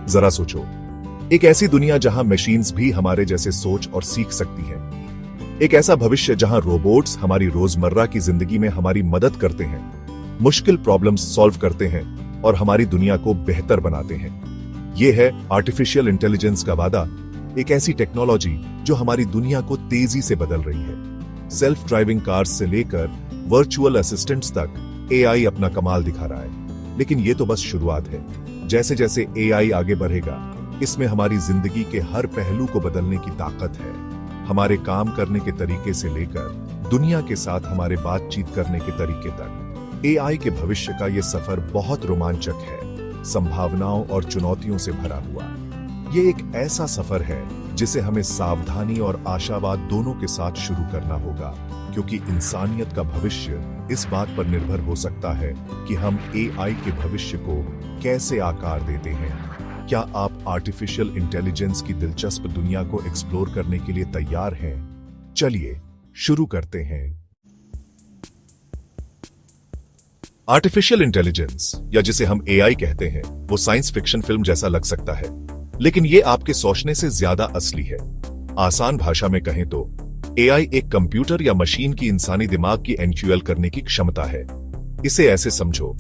जरा सोचो, एक ऐसी दुनिया जहां मशीन्स भी हमारे जैसे सोच और सीख सकती हैं। एक ऐसा भविष्य जहां रोबोट्स हमारी रोजमर्रा की जिंदगी में हमारी मदद करते हैं, मुश्किल प्रॉब्लम्स सॉल्व करते हैं और हमारी दुनिया को बेहतर बनाते हैं। यह है आर्टिफिशियल इंटेलिजेंस का वादा, एक ऐसी टेक्नोलॉजी जो हमारी दुनिया को तेजी से बदल रही है। सेल्फ ड्राइविंग कार्स से लेकर वर्चुअल असिस्टेंट्स तक एआई अपना कमाल दिखा रहा है। लेकिन यह तो बस शुरुआत है। जैसे जैसे एआई आगे बढ़ेगा, इसमें हमारी जिंदगी के हर पहलू को बदलने की ताकत है। हमारे काम करने के तरीके से लेकर दुनिया के साथ हमारे बातचीत करने के तरीके तक एआई के भविष्य का यह सफर बहुत रोमांचक है, संभावनाओं और चुनौतियों से भरा हुआ। यह एक ऐसा सफर है जिसे हमें सावधानी और आशावाद दोनों के साथ शुरू करना होगा, क्योंकि इंसानियत का भविष्य इस बात पर निर्भर हो सकता है कि हम एआई के भविष्य को कैसे आकार देते हैं। क्या आप आर्टिफिशियल इंटेलिजेंस की दिलचस्प दुनिया को एक्सप्लोर करने के लिए तैयार हैं? चलिए शुरू करते हैं। आर्टिफिशियल इंटेलिजेंस, या जिसे हम एआई कहते हैं, वो साइंस फिक्शन फिल्म जैसा लग सकता है, लेकिन ये आपके सोचने से ज्यादा असली है। आसान भाषा में कहें तो एआई एक कंप्यूटर या मशीन की इंसानी दिमाग की एनक्यूएल करने की क्षमता है। इसे ऐसे समझो,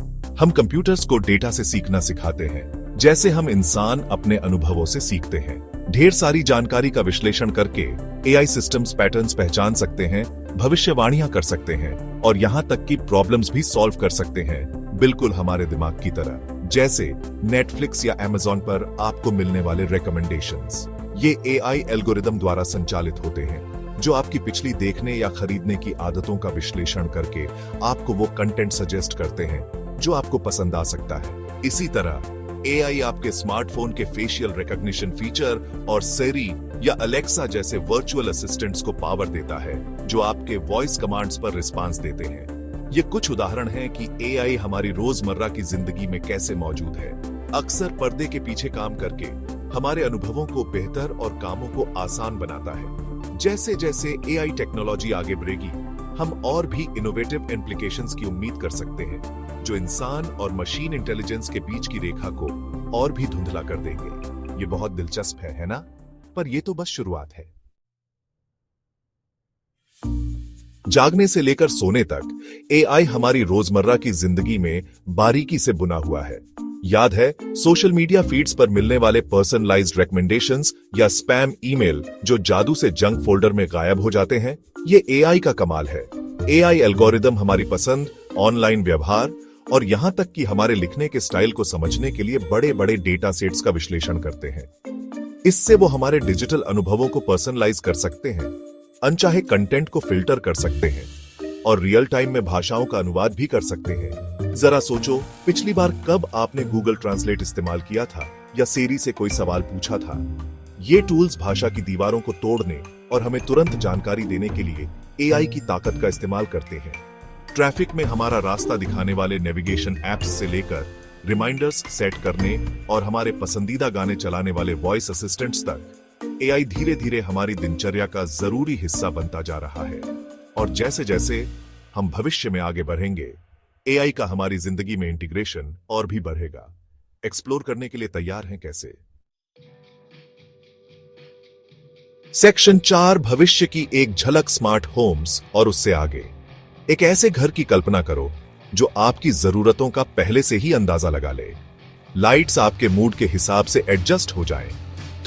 हम कंप्यूटर्स को डेटा से सीखना सिखाते हैं, जैसे हम इंसान अपने अनुभवों से सीखते हैं। ढेर सारी जानकारी का विश्लेषण करके एआई सिस्टम्स पैटर्न्स पहचान सकते हैं, भविष्यवाणियां कर सकते हैं और यहां तक कि प्रॉब्लम्स भी सॉल्व कर सकते हैं, बिल्कुल हमारे दिमाग की तरह। जैसे नेटफ्लिक्स या अमेज़न पर आपको मिलने वाले रिकमेंडेशंस, ये एआई एल्गोरिदम द्वारा संचालित होते हैं, जो आपकी पिछली देखने या खरीदने की आदतों का विश्लेषण करके आपको वो कंटेंट सजेस्ट करते हैं जो आपको पसंद आ सकता है। इसी तरह एआई आपके स्मार्टफोन के फेशियल रिकॉग्निशन फीचर और सिरी या अलेक्सा जैसे वर्चुअल असिस्टेंट्स को पावर देता है, जो आपके वॉइस कमांड्स पर रिस्पांस देते हैं। ये कुछ उदाहरण हैं कि एआई हमारी रोजमर्रा की जिंदगी में कैसे मौजूद है, अक्सर पर्दे के पीछे काम करके हमारे अनुभवों को बेहतर और कामों को आसान बनाता है। जैसे जैसे एआई टेक्नोलॉजी आगे बढ़ेगी, हम और भी इनोवेटिव इम्प्लीकेशंस की उम्मीद कर सकते हैं, जो इंसान और मशीन इंटेलिजेंस के बीच की रेखा को और भी धुंधला कर देंगे। ये बहुत दिलचस्प है ना? पर ये तो बस शुरुआत है। जागने से लेकर सोने तक एआई हमारी रोजमर्रा की जिंदगी में बारीकी से बुना हुआ है। याद है सोशल मीडिया फीड्स पर मिलने वाले पर्सनलाइज्ड रिकमेंडेशंस या स्पैम ईमेल जो जादू से जंक फोल्डर में गायब हो जाते हैं? ये एआई का कमाल है। एआई एल्गोरिदम हमारी पसंद, ऑनलाइन व्यवहार और यहां तक कि हमारे लिखने के स्टाइल को समझने के लिए बड़े बड़े डेटा सेट्स का विश्लेषण करते हैं। इससे वो हमारे डिजिटल अनुभवों को पर्सनलाइज कर सकते हैं, अनचाहे कंटेंट को फिल्टर कर सकते हैं और रियल टाइम में भाषाओं का अनुवाद भी कर सकते हैं। जरा सोचो, पिछली बार कब आपने गूगल ट्रांसलेट इस्तेमाल किया था या सिरी से कोई सवाल पूछा था? ये टूल्स भाषा की दीवारों को तोड़ने और हमें तुरंत जानकारी देने के लिए एआई की ताकत का इस्तेमाल करते हैं। ट्रैफिक में हमारा रास्ता दिखाने वाले नेविगेशन एप्स से लेकर रिमाइंडर्स सेट करने और हमारे पसंदीदा गाने चलाने वाले वॉइस असिस्टेंट्स तक, एआई धीरे धीरे हमारी दिनचर्या का जरूरी हिस्सा बनता जा रहा है। और जैसे जैसे हम भविष्य में आगे बढ़ेंगे, एआई का हमारी जिंदगी में इंटीग्रेशन और भी बढ़ेगा। एक्सप्लोर करने के लिए तैयार हैं कैसे? सेक्शन 4, भविष्य की एक झलक, स्मार्ट होम्स और उससे आगे। एक ऐसे घर की कल्पना करो जो आपकी जरूरतों का पहले से ही अंदाजा लगा ले। लाइट्स आपके मूड के हिसाब से एडजस्ट हो जाएं।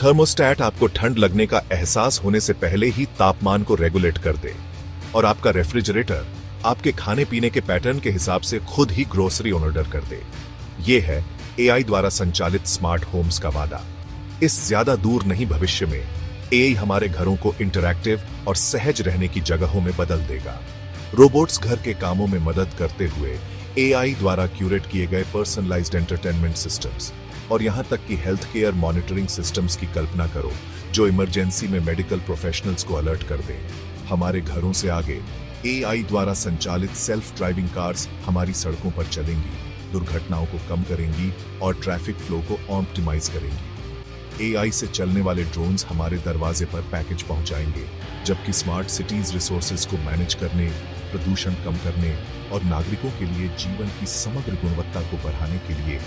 थर्मोस्टेट आपको ठंड लगने का एहसास होने से पहले ही तापमान को रेगुलेट कर दे और आपका रेफ्रिजरेटर आपके खाने पीने के पैटर्न के हिसाब से खुद ही ग्रोसरी ऑर्डर कर दे। यह है एआई द्वारा संचालित स्मार्ट होम्स का वादा। इस ज्यादा दूर नहीं भविष्य में एआई हमारे घरों को इंटरैक्टिव और सहज रहने की जगहों में बदल देगा। रोबोट्स घर के कामों में मदद करते हुए एआई द्वारा क्यूरेट किए गए पर्सनलाइज्ड एंटरटेनमेंट सिस्टम्स और यहां तक कि हेल्थ केयर मॉनिटरिंग सिस्टम्स की कल्पना करो, जो इमरजेंसी में मेडिकल प्रोफेशनल्स को अलर्ट कर दें। हमारे घरों से आगे एआई द्वारा संचालित सेल्फ ड्राइविंग कार्स हमारी सड़कों पर चलेंगी, दुर्घटनाओं को कम करेंगी और ट्रैफिक फ्लो को ऑप्टिमाइज करेंगी। एआई से चलने वाले ड्रोन्स हमारे दरवाजे पर पैकेज पहुंचाएंगे, जबकि स्मार्ट सिटीज रिसोर्सेज को मैनेज करने, प्रदूषण कम करने और नागरिकों के लिए जीवन की समग्र गुणवत्ता को बढ़ाने के लिए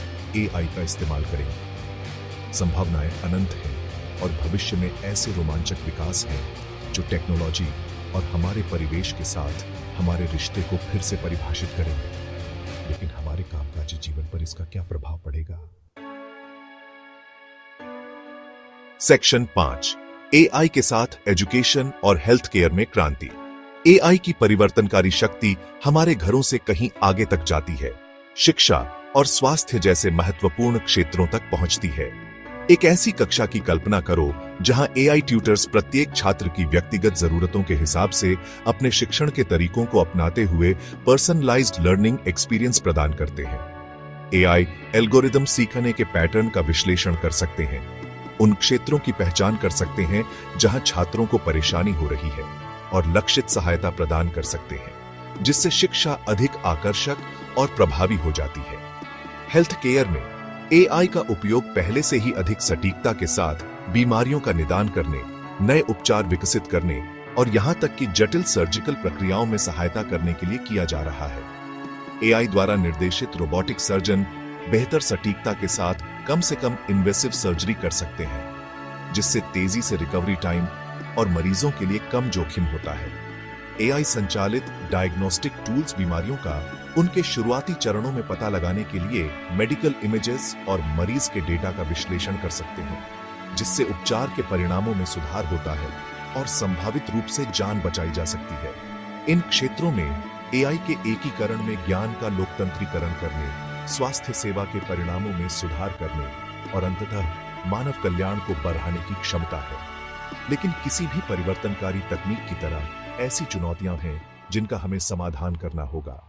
एआई का इस्तेमाल करेंगे। संभावनाएं अनंत हैं और भविष्य में ऐसे रोमांचक विकास हैं जो टेक्नोलॉजी और हमारे परिवेश के साथ हमारे रिश्ते को फिर से परिभाषित करेंगे। लेकिन हमारे कामकाजी जीवन पर इसका क्या प्रभाव पड़ेगा? सेक्शन 5, एआई के साथ एजुकेशन और हेल्थ केयर में क्रांति। एआई की परिवर्तनकारी शक्ति हमारे घरों से कहीं आगे तक जाती है, शिक्षा और स्वास्थ्य जैसे महत्वपूर्ण क्षेत्रों तक पहुंचती है। एक ऐसी कक्षा की कल्पना करो जहां एआई ट्यूटर्स प्रत्येक छात्र की व्यक्तिगत जरूरतों के हिसाब से अपने शिक्षण के तरीकों को अपनाते हुए पर्सनलाइज्ड लर्निंग एक्सपीरियंस प्रदान करते हैं। एआई एल्गोरिदम सीखने के पैटर्न का विश्लेषण कर सकते हैं, उन क्षेत्रों की पहचान कर सकते हैं जहां छात्रों को परेशानी हो रही है और लक्षित सहायता प्रदान कर सकते हैं, जिससे शिक्षा अधिक आकर्षक और प्रभावी हो जाती है। हेल्थ केयर में एआई का उपयोग पहले से ही अधिक सटीकता के साथ बीमारियों का निदान करने, नए उपचार विकसित करने और यहां तक कि जटिल सर्जिकल प्रक्रियाओं में सहायता करने के लिए किया जा रहा है। एआई द्वारा निर्देशित रोबोटिक सर्जन बेहतर सटीकता के साथ कम से कम इन्वेसिव सर्जरी कर सकते हैं, जिससे तेजी से रिकवरी टाइम और मरीजों के लिए कम जोखिम होता है। एआई संचालित डायग्नोस्टिक टूल्स बीमारियों का उनके शुरुआती चरणों में पता लगाने के लिए मेडिकल इमेजेस और मरीज के डेटा का विश्लेषण कर सकते हैं, जिससे उपचार के परिणामों में सुधार होता है और संभावित रूप से जान बचाई जा सकती है। इन क्षेत्रों में एआई के एकीकरण में ज्ञान का लोकतंत्रीकरण करने, स्वास्थ्य सेवा के परिणामों में सुधार करने और अंततः मानव कल्याण को बढ़ाने की क्षमता है। लेकिन किसी भी परिवर्तनकारी तकनीक की तरह ऐसी चुनौतियां हैं जिनका हमें समाधान करना होगा।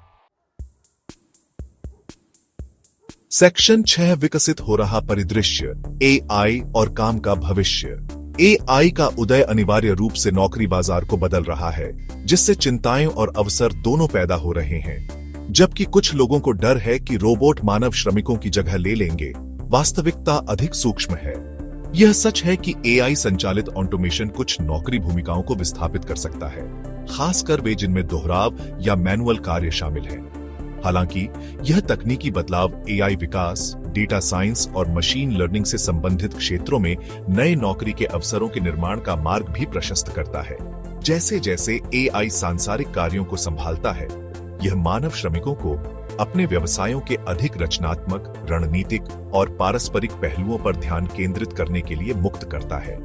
सेक्शन 6, विकसित हो रहा परिदृश्य, एआई और काम का भविष्य। एआई का उदय अनिवार्य रूप से नौकरी बाजार को बदल रहा है, जिससे चिंताएं और अवसर दोनों पैदा हो रहे हैं। जबकि कुछ लोगों को डर है कि रोबोट मानव श्रमिकों की जगह ले लेंगे, वास्तविकता अधिक सूक्ष्म है। यह सच है कि एआई संचालित ऑटोमेशन कुछ नौकरी भूमिकाओं को विस्थापित कर सकता है, खासकर वे जिनमें दोहराव या मैनुअल कार्य शामिल हैं। हालांकि यह तकनीकी बदलाव एआई विकास, डेटा साइंस और मशीन लर्निंग से संबंधित क्षेत्रों में नए नौकरी के अवसरों के निर्माण का मार्ग भी प्रशस्त करता है। जैसे जैसे एआई सांसारिक कार्यों को संभालता है, यह मानव श्रमिकों को अपने व्यवसायों के अधिक रचनात्मक, रणनीतिक और पारस्परिक पहलुओं पर ध्यान केंद्रित करने के लिए मुक्त करता है।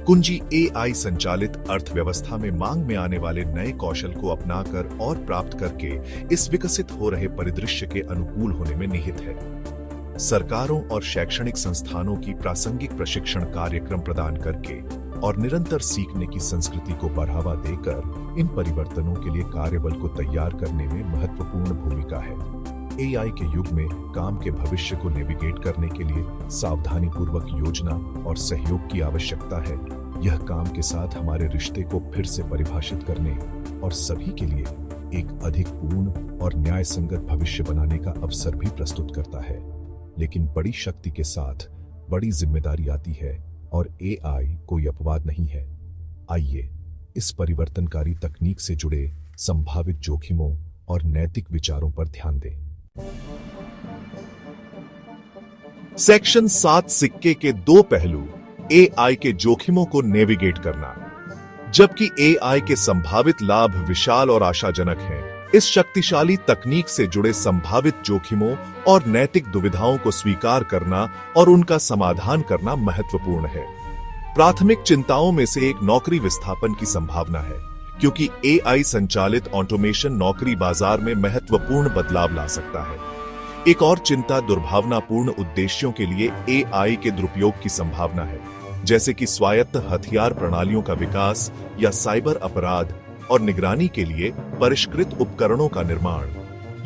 कुंजी एआई संचालित अर्थव्यवस्था में मांग में आने वाले नए कौशल को अपनाकर और प्राप्त करके इस विकसित हो रहे परिदृश्य के अनुकूल होने में निहित है। सरकारों और शैक्षणिक संस्थानों की प्रासंगिक प्रशिक्षण कार्यक्रम प्रदान करके और निरंतर सीखने की संस्कृति को बढ़ावा देकर इन परिवर्तनों के लिए कार्यबल को तैयार करने में महत्वपूर्ण भूमिका है। एआई के युग में काम के भविष्य को नेविगेट करने के लिए सावधानीपूर्वक योजना और सहयोग की आवश्यकता है। यह काम के साथ हमारे रिश्ते को फिर से परिभाषित करने और सभी के लिए एक अधिक पूर्ण और न्याय संगत भविष्य बनाने का अवसर भी प्रस्तुत करता है। लेकिन बड़ी शक्ति के साथ बड़ी जिम्मेदारी आती है और एआई कोई अपवाद नहीं है। आइए इस परिवर्तनकारी तकनीक से जुड़े संभावित जोखिमों और नैतिक विचारों पर ध्यान दें। सेक्शन 7, सिक्के के दो पहलू, एआई के जोखिमों को नेविगेट करना। जबकि एआई के संभावित लाभ विशाल और आशाजनक हैं, इस शक्तिशाली तकनीक से जुड़े संभावित जोखिमों और नैतिक दुविधाओं को स्वीकार करना और उनका समाधान करना महत्वपूर्ण है। प्राथमिक चिंताओं में से एक नौकरी विस्थापन की संभावना है, क्योंकि एआई संचालित ऑटोमेशन नौकरी बाजार में महत्वपूर्ण बदलाव ला सकता है। एक और चिंता दुर्भावनापूर्ण उद्देश्यों के लिए एआई के दुरुपयोग की संभावना है, जैसे कि स्वायत्त हथियार प्रणालियों का विकास या साइबर अपराध और निगरानी के लिए परिष्कृत उपकरणों का निर्माण।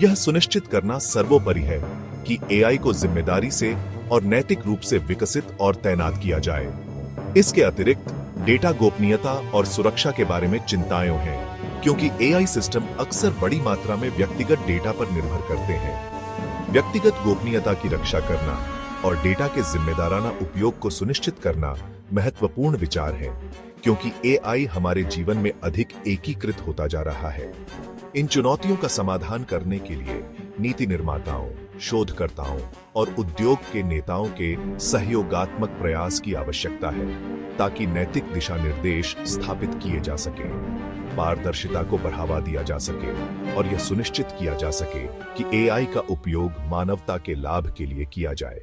यह सुनिश्चित करना सर्वोपरि है कि एआई को जिम्मेदारी से और नैतिक रूप से विकसित और तैनात किया जाए। इसके अतिरिक्त डेटा गोपनीयता और सुरक्षा के बारे में चिंताएं हैं, क्योंकि एआई सिस्टम अक्सर बड़ी मात्रा में व्यक्तिगत डेटा पर निर्भर करते हैं। व्यक्तिगत गोपनीयता की रक्षा करना और डेटा के जिम्मेदाराना उपयोग को सुनिश्चित करना महत्वपूर्ण विचार है, क्योंकि एआई हमारे जीवन में अधिक एकीकृत होता जा रहा है। इन चुनौतियों का समाधान करने के लिए नीति निर्माताओं, शोधकर्ताओं और उद्योग के नेताओं के सहयोगात्मक प्रयास की आवश्यकता है ताकि नैतिक दिशा निर्देश स्थापित किए जा सके, पारदर्शिता को बढ़ावा दिया जा सके और यह सुनिश्चित किया जा सके कि एआई का उपयोग मानवता के लाभ के लिए किया जाए।